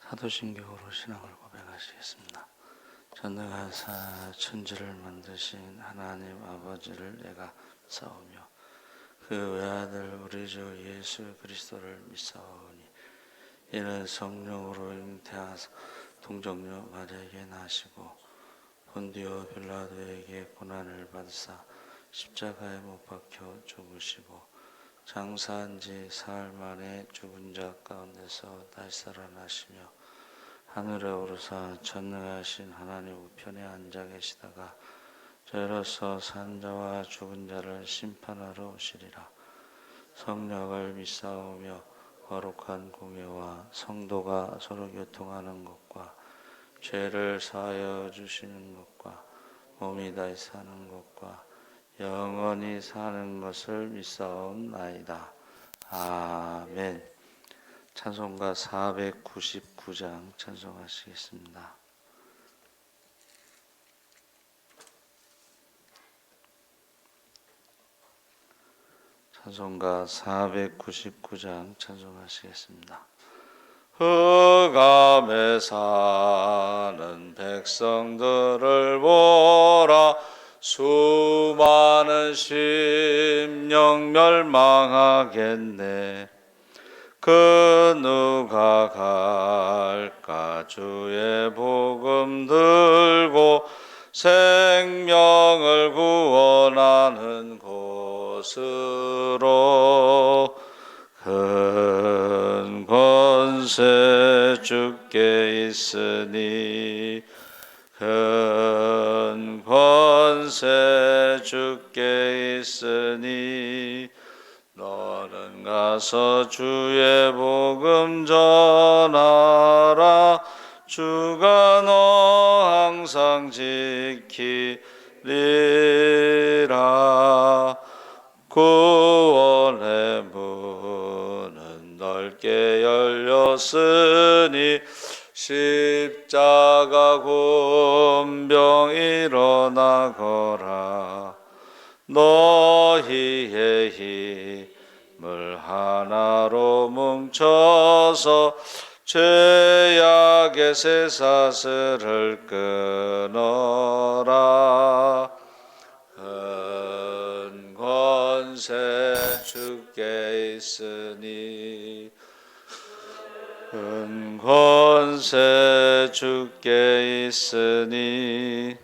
사도신경으로 신앙을 고백하시겠습니다. 전능하사 천지를 만드신 하나님 아버지를 내가 믿사오며 그 외아들 우리 주 예수 그리스도를 믿사오니 이는 성령으로 잉태하사 동정녀 마리아에게 나시고 본디오 빌라도에게 고난을 받으사 십자가에 못 박혀 죽으시고 장사한 지 사흘 만에 죽은 자 가운데서 다시 살아나시며 하늘에 오르사 전능하신 하나님 우편에 앉아 계시다가 저희로서 산 자와 죽은 자를 심판하러 오시리라. 성령을 믿사오며 거룩한 공예와 성도가 서로 교통하는 것과 죄를 사하여 주시는 것과 몸이 다시 사는 것과 영원히 사는 것을 믿사옵나이다. 아멘. 찬송가 499장 찬송하시겠습니다. 찬송가 499장 찬송하시겠습니다. 흑암에 사는 백성들을 보라. 수많은 심령 멸망하겠네. 그 누가 갈까 주의 복음 들고 생명을 구원하는 곳으로. 큰 권세 주께 있으니 큰 권세 주께 있으니 너는 가서 주의 복음 전하라. 주가 너 항상 지키리라. 구원의 문은 넓게 열렸으니 십자가 군병 일어나거라. 너희의 힘을 하나로 뭉쳐서 죄악의 쇠사슬을 끊어라. 큰 권세 주께 있으니 큰 권세 주께 있으니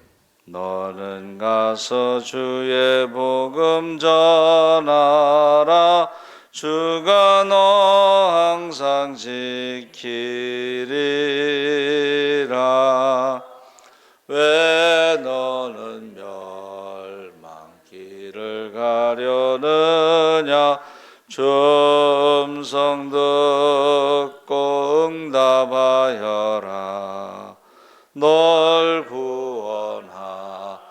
너는 가서 주의 복음 전하라. 주가 너 항상 지키리라. 왜 너는 멸망길을 가려느냐. 음성 듣고 응답하여라. 널 구원하려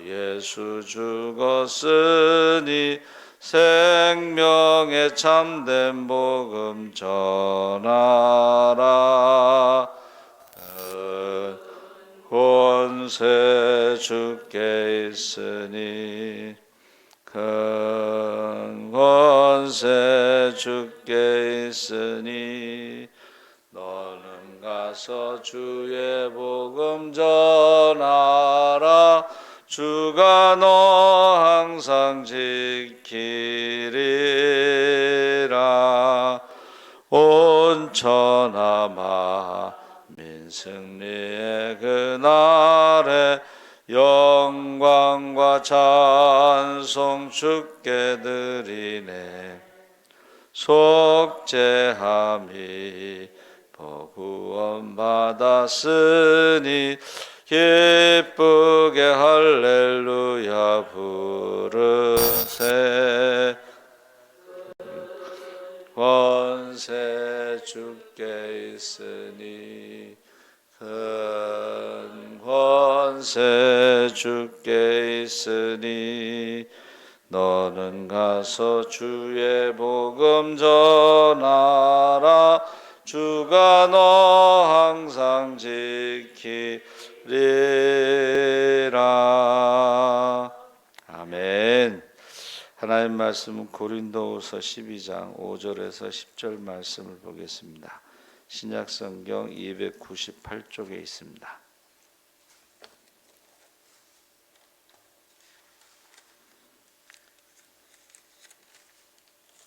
예수 죽었으니 생명의 참된 복음 전하라. 권세 주께 있으니 큰 권세 주께 있으니 너는 가서 주의 복음 전하라. 주가 너 항상 지키리라. 온 천하 만민 승리의 그날에 영광과 찬송 주께 드리네. 속죄함이 구원 받았으니 기쁘게 할렐루야 부르세. 권세 주께 있으니 큰 권세 주께 있으니 너는 가서 주의 복음 전하라. 주가 너 항상 지키리라. 아멘. 하나님 말씀은 고린도후서 12장 5절에서 10절 말씀을 보겠습니다. 신약성경 298쪽에 있습니다.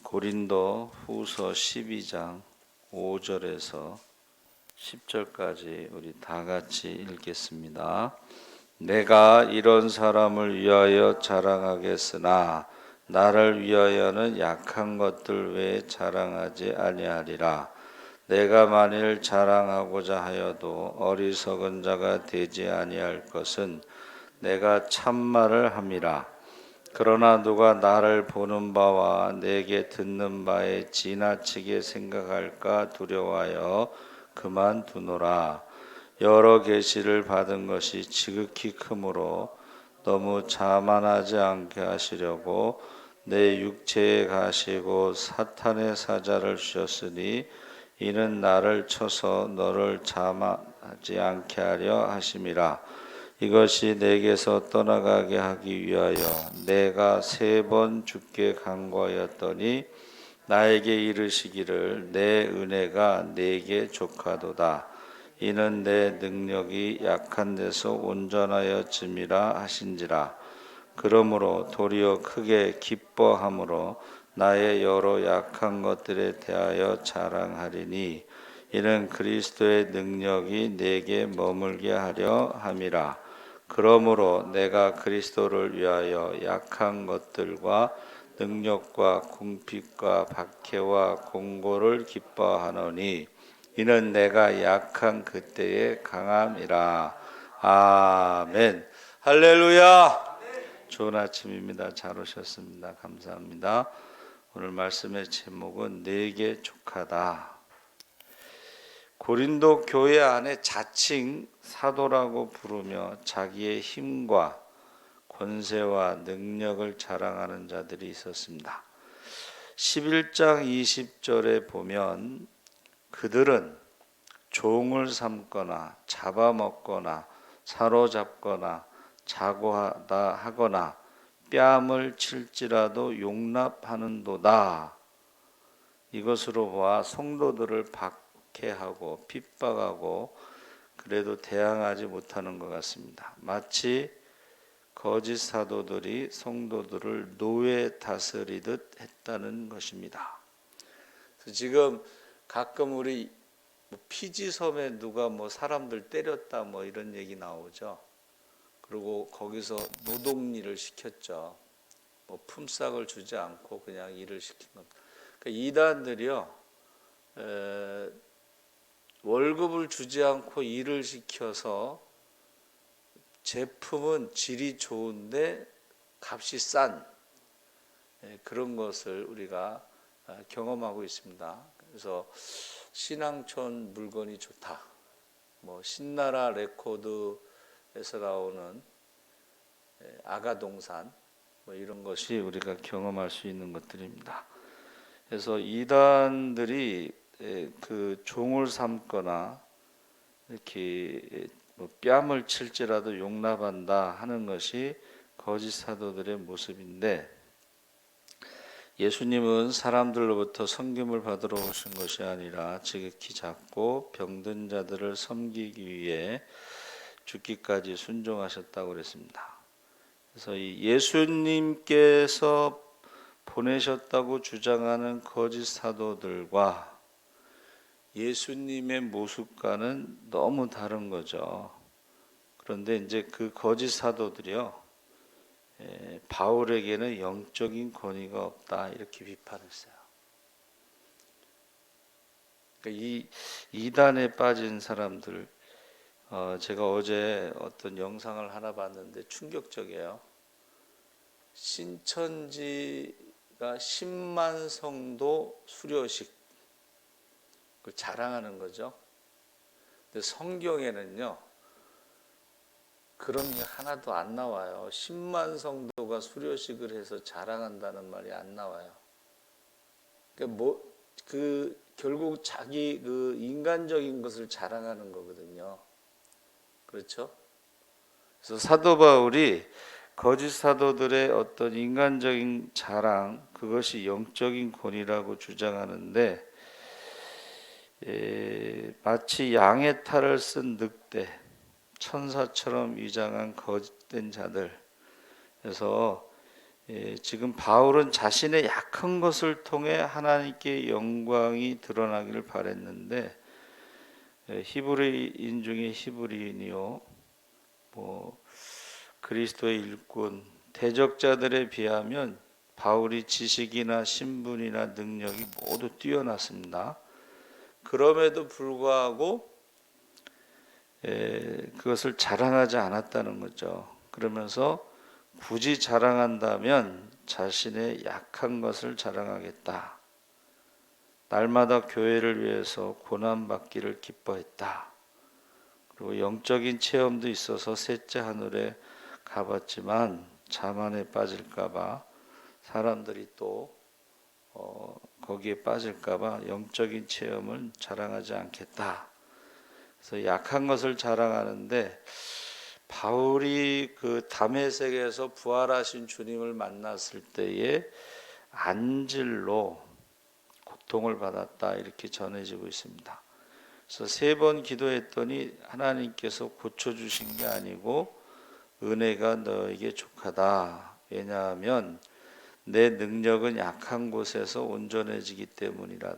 고린도 후서 12장 5절에서 10절까지 우리 다 같이 읽겠습니다. 내가 이런 사람을 위하여 자랑하겠으나 나를 위하여는 약한 것들 외에 자랑하지 아니하리라. 내가 만일 자랑하고자 하여도 어리석은 자가 되지 아니할 것은 내가 참말을 함이라. 그러나 누가 나를 보는 바와 내게 듣는 바에 지나치게 생각할까 두려워하여 그만두노라. 여러 계시를 받은 것이 지극히 크므로 너무 자만하지 않게 하시려고 내 육체에 가시고 사탄의 사자를 주셨으니 이는 나를 쳐서 너를 자만하지 않게 하려 하심이라. 이것이 내게서 떠나가게 하기 위하여 내가 3번 주께 간구하였더니 나에게 이르시기를 내 은혜가 네게 족하도다. 이는 내 능력이 약한 데서 온전하여짐이라 하신지라. 그러므로 도리어 크게 기뻐함으로 나의 여러 약한 것들에 대하여 자랑하리니 이는 그리스도의 능력이 내게 머물게 하려 함이라. 그러므로 내가 그리스도를 위하여 약한 것들과 능력과 궁핍과 박해와 공고를 기뻐하노니 이는 내가 약한 그때의 강함이라. 아멘. 할렐루야. 좋은 아침입니다. 잘 오셨습니다. 감사합니다. 오늘 말씀의 제목은 내게 족하다. 고린도 교회 안에 자칭 사도라고 부르며 자기의 힘과 권세와 능력을 자랑하는 자들이 있었습니다. 11장 20절에 보면 그들은 종을 삼거나 잡아먹거나 사로잡거나 자고하다 하거나 뺨을 칠지라도 용납하는도다. 이것으로 보아 성도들을 박해하고 핍박하고 그래도 대항하지 못하는 것 같습니다. 마치 거짓 사도들이 성도들을 노예 다스리듯 했다는 것입니다. 지금 가끔 우리 피지섬에 누가 사람들 때렸다 이런 얘기 나오죠. 그리고 거기서 노동일을 시켰죠. 품삯을 주지 않고 그냥 일을 시킨 겁니다. 그러니까 이단들이요, 월급을 주지 않고 일을 시켜서 제품은 질이 좋은데 값이 싼 그런 것을 우리가 경험하고 있습니다. 그래서 신앙촌 물건이 좋다. 신나라 레코드에서 나오는 아가동산 이런 것이 우리가 경험할 수 있는 것들입니다. 그래서 이단들이 그 종을 삼거나 이렇게 뺨을 칠지라도 용납한다 하는 것이 거짓 사도들의 모습인데, 예수님은 사람들로부터 섬김을 받으러 오신 것이 아니라 지극히 작고 병든 자들을 섬기기 위해 죽기까지 순종하셨다고 그랬습니다. 그래서 이 예수님께서 보내셨다고 주장하는 거짓 사도들과 예수님의 모습과는 너무 다른 거죠. 그런데 이제 그 거짓 사도들이요, 바울에게는 영적인 권위가 없다 이렇게 비판했어요. 그러니까 이 이단에 빠진 사람들, 제가 어제 어떤 영상을 하나 봤는데 충격적이에요. 신천지가 10만 성도 수료식 그걸 자랑하는 거죠. 근데 성경에는요, 그런 게 하나도 안 나와요. 10만 성도가 수료식을 해서 자랑한다는 말이 안 나와요. 그러니까 결국 자기 그 인간적인 것을 자랑하는 거거든요. 그렇죠? 그래서 사도 바울이 거짓 사도들의 어떤 인간적인 자랑, 그것이 영적인 권위라고 주장하는데, 마치 양의 탈을 쓴 늑대, 천사처럼 위장한 거짓된 자들. 그래서 지금 바울은 자신의 약한 것을 통해 하나님께 영광이 드러나기를 바랬는데, 히브리인 중에 히브리인이요, 그리스도의 일꾼, 대적자들에 비하면 바울이 지식이나 신분이나 능력이 모두 뛰어났습니다. 그럼에도 불구하고 그것을 자랑하지 않았다는 거죠. 그러면서 굳이 자랑한다면 자신의 약한 것을 자랑하겠다. 날마다 교회를 위해서 고난받기를 기뻐했다. 그리고 영적인 체험도 있어서 셋째 하늘에 가봤지만 자만에 빠질까봐, 사람들이 또 거기에 빠질까봐 영적인 체험을 자랑하지 않겠다. 그래서 약한 것을 자랑하는데, 바울이 그 다메섹에서 부활하신 주님을 만났을 때에 안질로 고통을 받았다, 이렇게 전해지고 있습니다. 그래서 3번 기도했더니 하나님께서 고쳐주신 게 아니고 은혜가 너에게 족하다. 왜냐하면 내 능력은 약한 곳에서 온전해지기 때문이다.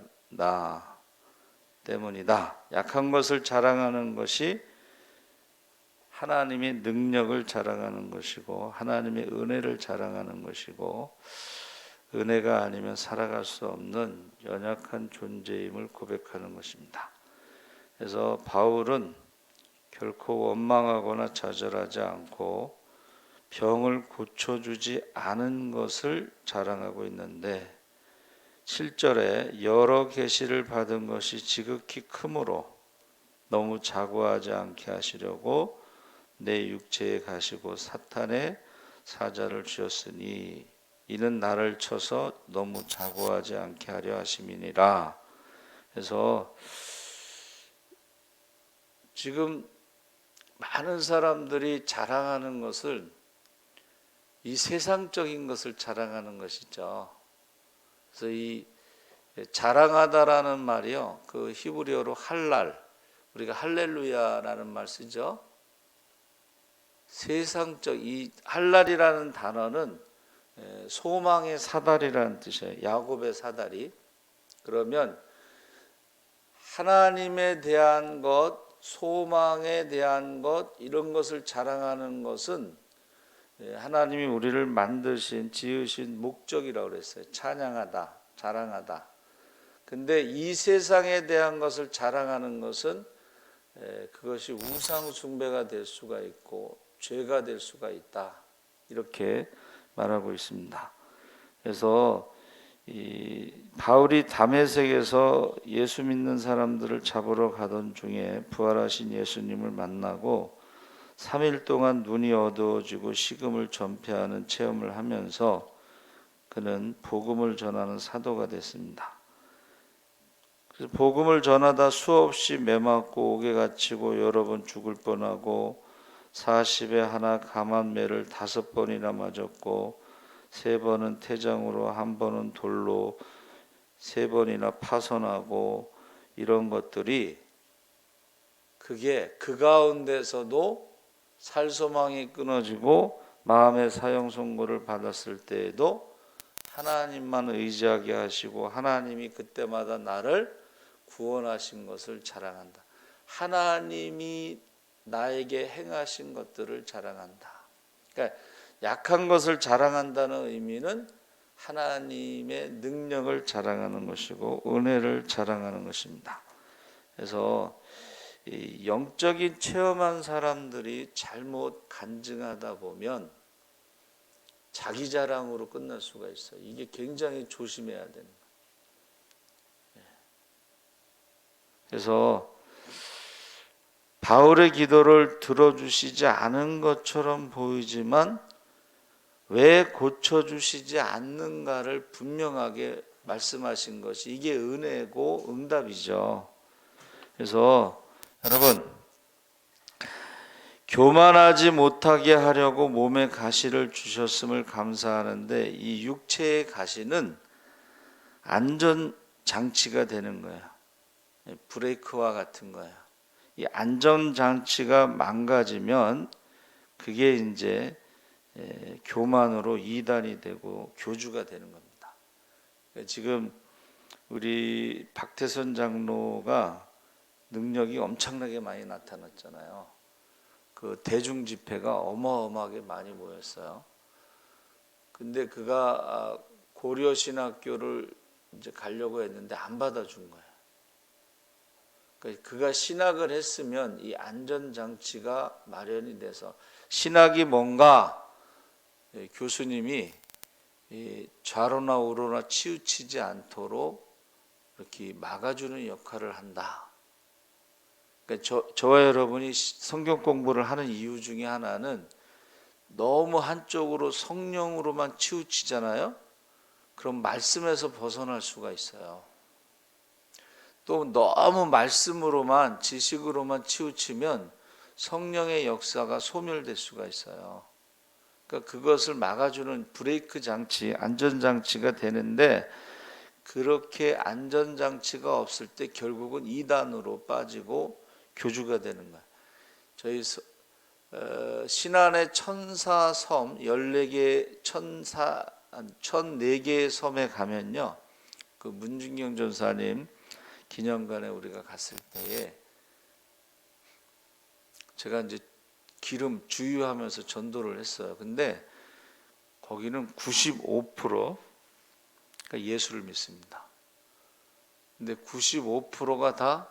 약한 것을 자랑하는 것이 하나님의 능력을 자랑하는 것이고, 하나님의 은혜를 자랑하는 것이고, 은혜가 아니면 살아갈 수 없는 연약한 존재임을 고백하는 것입니다. 그래서 바울은 결코 원망하거나 좌절하지 않고 병을 고쳐주지 않은 것을 자랑하고 있는데, 7절에 여러 계시를 받은 것이 지극히 크므로 너무 자고하지 않게 하시려고 내 육체에 가시고 사탄의 사자를 주셨으니 이는 나를 쳐서 너무 자고하지 않게 하려 하심이니라. 그래서 지금 많은 사람들이 자랑하는 것을, 이 세상적인 것을 자랑하는 것이죠. 그래서 이 자랑하다라는 말이요, 그 히브리어로 할랄, 우리가 할렐루야라는 말 쓰죠. 세상적, 이 할랄이라는 단어는 소망의 사다리라는 뜻이에요. 야곱의 사다리. 그러면 하나님에 대한 것, 소망에 대한 것, 이런 것을 자랑하는 것은 하나님이 우리를 만드신, 지으신 목적이라고 그랬어요. 찬양하다, 자랑하다. 근데 이 세상에 대한 것을 자랑하는 것은 그것이 우상 숭배가 될 수가 있고 죄가 될 수가 있다, 이렇게 말하고 있습니다. 그래서 이 바울이 다메섹에서 예수 믿는 사람들을 잡으러 가던 중에 부활하신 예수님을 만나고 3일 동안 눈이 어두워지고 식음을 전폐하는 체험을 하면서 그는 복음을 전하는 사도가 됐습니다. 그래서 복음을 전하다 수없이 매맞고 옥에 갇히고 여러 번 죽을 뻔하고 40에 하나 감한 매를 5번이나 맞았고 3번은 태장으로, 1번은 돌로, 3번이나 파손하고, 이런 것들이, 그게 그 가운데서도 살소망이 끊어지고 마음의 사형 선고를 받았을 때에도 하나님만 의지하게 하시고 하나님이 그때마다 나를 구원하신 것을 자랑한다. 하나님이 나에게 행하신 것들을 자랑한다. 그러니까 약한 것을 자랑한다는 의미는 하나님의 능력을 자랑하는 것이고 은혜를 자랑하는 것입니다. 그래서 이 영적인 체험한 사람들이 잘못 간증하다 보면 자기 자랑으로 끝날 수가 있어요. 이게 굉장히 조심해야 되는 거예요. 그래서 바울의 기도를 들어주시지 않은 것처럼 보이지만 왜 고쳐주시지 않는가를 분명하게 말씀하신 것이, 이게 은혜고 응답이죠. 그래서 여러분, 교만하지 못하게 하려고 몸에 가시를 주셨음을 감사하는데 이 육체의 가시는 안전장치가 되는 거예요. 브레이크와 같은 거예요. 이 안전장치가 망가지면 그게 이제 교만으로 이단이 되고 교주가 되는 겁니다. 지금 우리 박태선 장로가 능력이 엄청나게 많이 나타났잖아요. 그 대중 집회가 어마어마하게 많이 모였어요. 근데 그가 고려신학교를 이제 가려고 했는데 안 받아준 거예요. 그러니까 그가 신학을 했으면 이 안전장치가 마련이 돼서, 신학이 뭔가 교수님이 좌로나 우로나 치우치지 않도록 이렇게 막아주는 역할을 한다. 그러니까 저와 여러분이 성경 공부를 하는 이유 중에 하나는 너무 한쪽으로 성령으로만 치우치잖아요. 그럼 말씀에서 벗어날 수가 있어요. 또 너무 말씀으로만, 지식으로만 치우치면 성령의 역사가 소멸될 수가 있어요. 그러니까 그것을 막아주는 브레이크 장치, 안전장치가 되는데, 그렇게 안전장치가 없을 때 결국은 이단으로 빠지고 교주가 되는 거예요. 저희 신안의 천사섬 14개 1004개의 섬에 가면요, 그 문중경 전사님 기념관에 우리가 갔을 때에 제가 이제 기름 주유하면서 전도를 했어요. 근데 거기는 95%가 예수를 믿습니다. 근데 95%가 다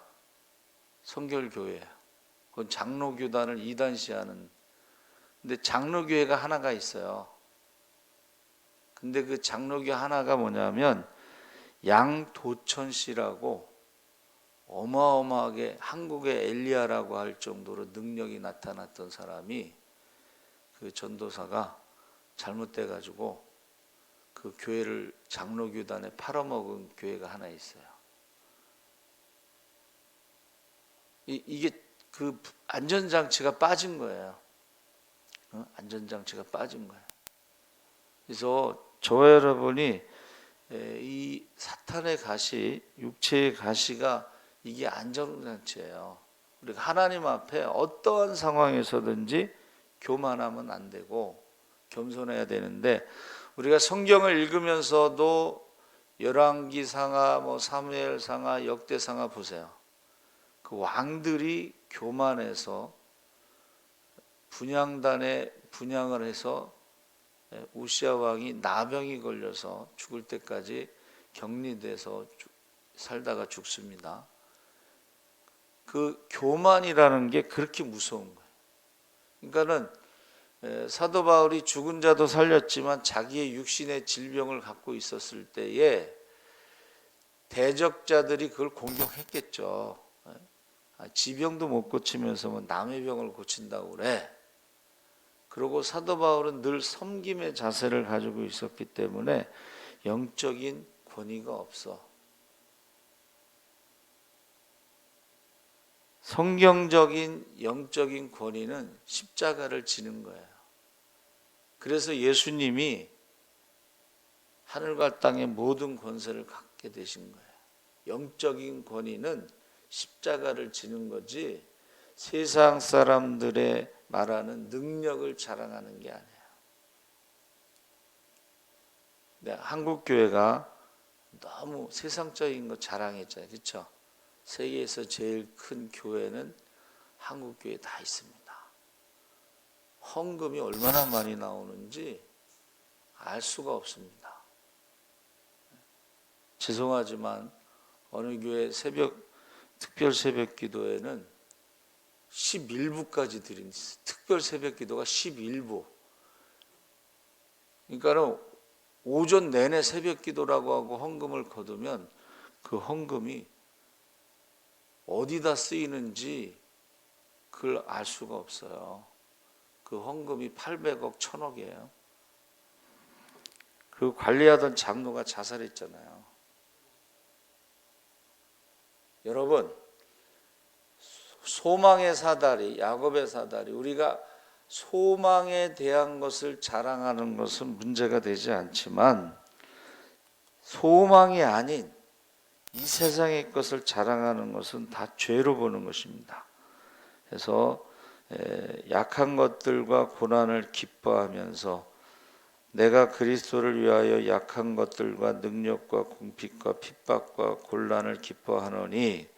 성결교회예요. 그건 장로교단을 이단시하는. 근데 장로교회가 하나가 있어요. 근데 그 장로교 하나가 뭐냐면 양도천 씨라고 어마어마하게 한국의 엘리야라고 할 정도로 능력이 나타났던 사람이, 그 전도사가 잘못돼 가지고 그 교회를 장로교단에 팔아먹은 교회가 하나 있어요. 이게 그 안전장치가 빠진 거예요. 안전장치가 빠진 거예요. 그래서 저와 여러분이 이 사탄의 가시, 육체의 가시가 이게 안전장치예요. 우리가 하나님 앞에 어떠한 상황에서든지 교만하면 안 되고 겸손해야 되는데, 우리가 성경을 읽으면서도 열왕기상하, 사무엘상하, 역대상하 보세요. 그 왕들이 교만해서 분향단에 분향을 해서 우시아 왕이 나병이 걸려서 죽을 때까지 격리돼서 살다가 죽습니다. 그 교만이라는 게 그렇게 무서운 거예요. 그러니까는 사도 바울이 죽은 자도 살렸지만 자기의 육신의 질병을 갖고 있었을 때에 대적자들이 그걸 공격했겠죠. 지병도 못 고치면서 뭐 남의 병을 고친다고 그래. 그리고 사도 바울은 늘 섬김의 자세를 가지고 있었기 때문에 영적인 권위가 없어. 성경적인 영적인 권위는 십자가를 지는 거예요. 그래서 예수님이 하늘과 땅의 모든 권세를 갖게 되신 거예요. 영적인 권위는 십자가를 지는 거지 세상 사람들의 말하는 능력을 자랑하는 게 아니에요. 한국 교회가 너무 세상적인 거 자랑했잖아요. 그렇죠? 세계에서 제일 큰 교회는 한국 교회에 다 있습니다. 헌금이 얼마나 많이 나오는지 알 수가 없습니다. 죄송하지만 어느 교회 특별 새벽 기도에는 11부까지 드린, 특별 새벽 기도가 11부. 그러니까는 오전 내내 새벽 기도라고 하고 헌금을 거두면 그 헌금이 어디다 쓰이는지 그걸 알 수가 없어요. 그 헌금이 800억, 1000억이에요. 그 관리하던 장로가 자살했잖아요. 여러분, 소망의 사다리, 야곱의 사다리, 우리가 소망에 대한 것을 자랑하는 것은 문제가 되지 않지만, 소망이 아닌 이 세상의 것을 자랑하는 것은 다 죄로 보는 것입니다. 그래서 약한 것들과 고난을 기뻐하면서 내가 그리스도를 위하여 약한 것들과 능력과 궁핍과 핍박과 곤란을 기뻐하노니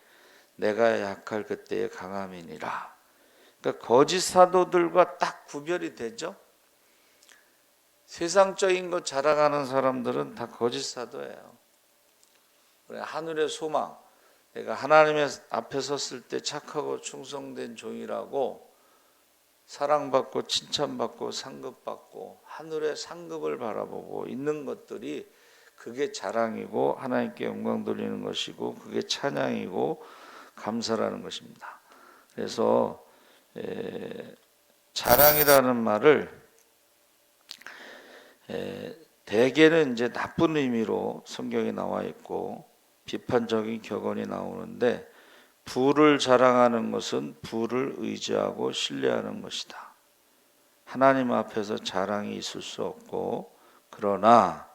내가 약할 그때에 강함이니라. 그러니까 거짓 사도들과 딱 구별이 되죠. 세상적인 것 자랑하는 사람들은 다 거짓 사도예요. 하늘의 소망, 내가 하나님의 앞에 섰을 때 착하고 충성된 종이라고 사랑받고 칭찬받고 상급받고 하늘의 상급을 바라보고 있는 것들이 그게 자랑이고 하나님께 영광 돌리는 것이고 그게 찬양이고 감사라는 것입니다. 그래서 자랑이라는 말을 대개는 이제 나쁜 의미로 성경에 나와 있고 비판적인 격언이 나오는데, 부를 자랑하는 것은 부를 의지하고 신뢰하는 것이다. 하나님 앞에서 자랑이 있을 수 없고, 그러나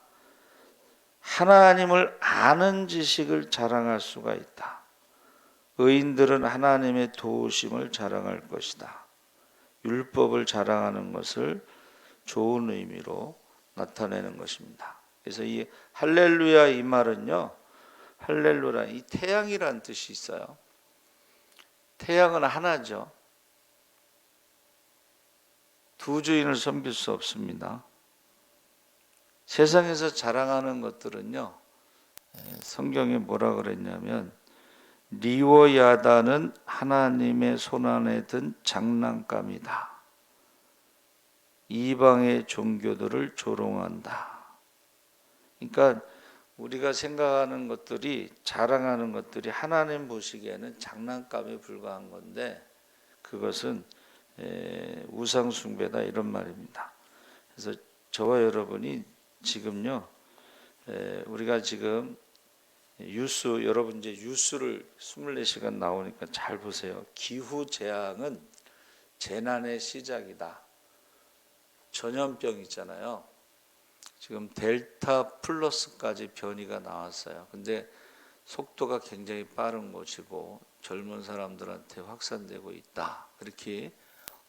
하나님을 아는 지식을 자랑할 수가 있다. 의인들은 하나님의 도우심을 자랑할 것이다. 율법을 자랑하는 것을 좋은 의미로 나타내는 것입니다. 그래서 이 할렐루야 이 말은요, 할렐루야 이 태양이라는 뜻이 있어요. 태양은 하나죠. 두 주인을 섬길 수 없습니다. 세상에서 자랑하는 것들은요, 성경에 뭐라 그랬냐면 리워야다는 하나님의 손안에 든 장난감이다. 이방의 종교들을 조롱한다. 그러니까 우리가 생각하는 것들이, 자랑하는 것들이 하나님 보시기에는 장난감에 불과한 건데 그것은 우상 숭배다 이런 말입니다. 그래서 저와 여러분이 지금요, 우리가 지금 뉴스, 여러분 이제 뉴스를 24시간 나오니까 잘 보세요. 기후 재앙은 재난의 시작이다. 전염병 있잖아요. 지금 델타 플러스까지 변이가 나왔어요. 근데 속도가 굉장히 빠른 것이고 젊은 사람들한테 확산되고 있다. 그렇게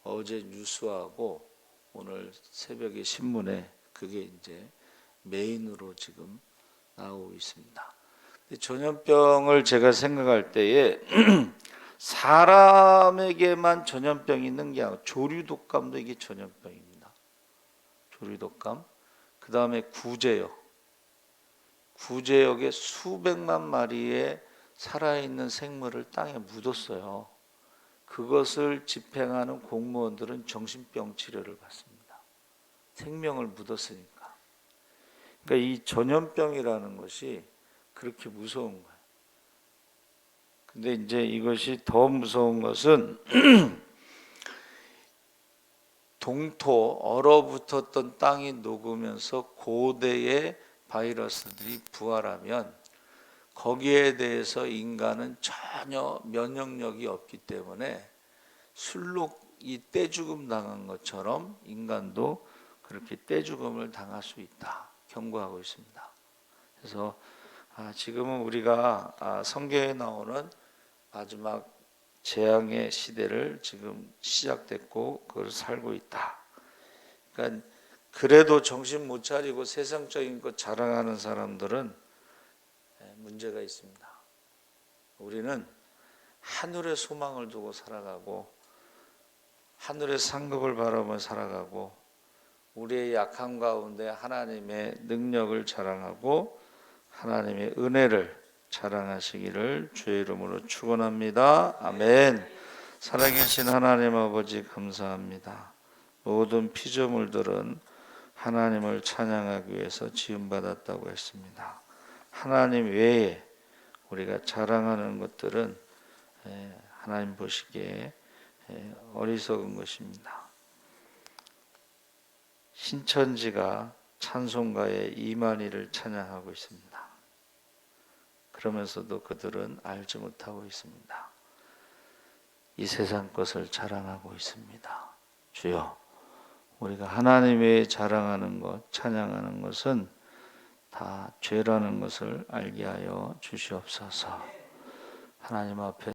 어제 뉴스하고 오늘 새벽에 신문에 그게 이제 메인으로 지금 나오고 있습니다. 근데 전염병을 제가 생각할 때에 사람에게만 전염병이 있는 게 아니라 조류독감도 이게 전염병입니다. 조류독감. 그 다음에 구제역에 수백만 마리의 살아있는 생물을 땅에 묻었어요. 그것을 집행하는 공무원들은 정신병 치료를 받습니다. 생명을 묻었으니까. 그러니까 이 전염병이라는 것이 그렇게 무서운 거예요. 근데 이제 이것이 더 무서운 것은 동토, 얼어붙었던 땅이 녹으면서 고대의 바이러스들이 부활하면 거기에 대해서 인간은 전혀 면역력이 없기 때문에 술록이 떼죽음 당한 것처럼 인간도 그렇게 떼죽음을 당할 수 있다 경고하고 있습니다. 그래서 지금은 우리가 성경에 나오는 마지막 재앙의 시대를 지금 시작됐고 그걸 살고 있다. 그러니까 그래도 정신 못 차리고 세상적인 것 자랑하는 사람들은 문제가 있습니다. 우리는 하늘의 소망을 두고 살아가고 하늘의 상급을 바라보며 살아가고 우리의 약함 가운데 하나님의 능력을 자랑하고 하나님의 은혜를 자랑하시기를 주의 이름으로 축원합니다. 아멘. 살아계신 하나님 아버지 감사합니다. 모든 피조물들은 하나님을 찬양하기 위해서 지음받았다고 했습니다. 하나님 외에 우리가 자랑하는 것들은 하나님 보시기에 어리석은 것입니다. 신천지가 찬송가의 이만희를 찬양하고 있습니다. 그러면서도 그들은 알지 못하고 있습니다. 이 세상 것을 자랑하고 있습니다. 주여, 우리가 하나님 외에 자랑하는 것, 찬양하는 것은 다 죄라는 것을 알게 하여 주시옵소서. 하나님 앞에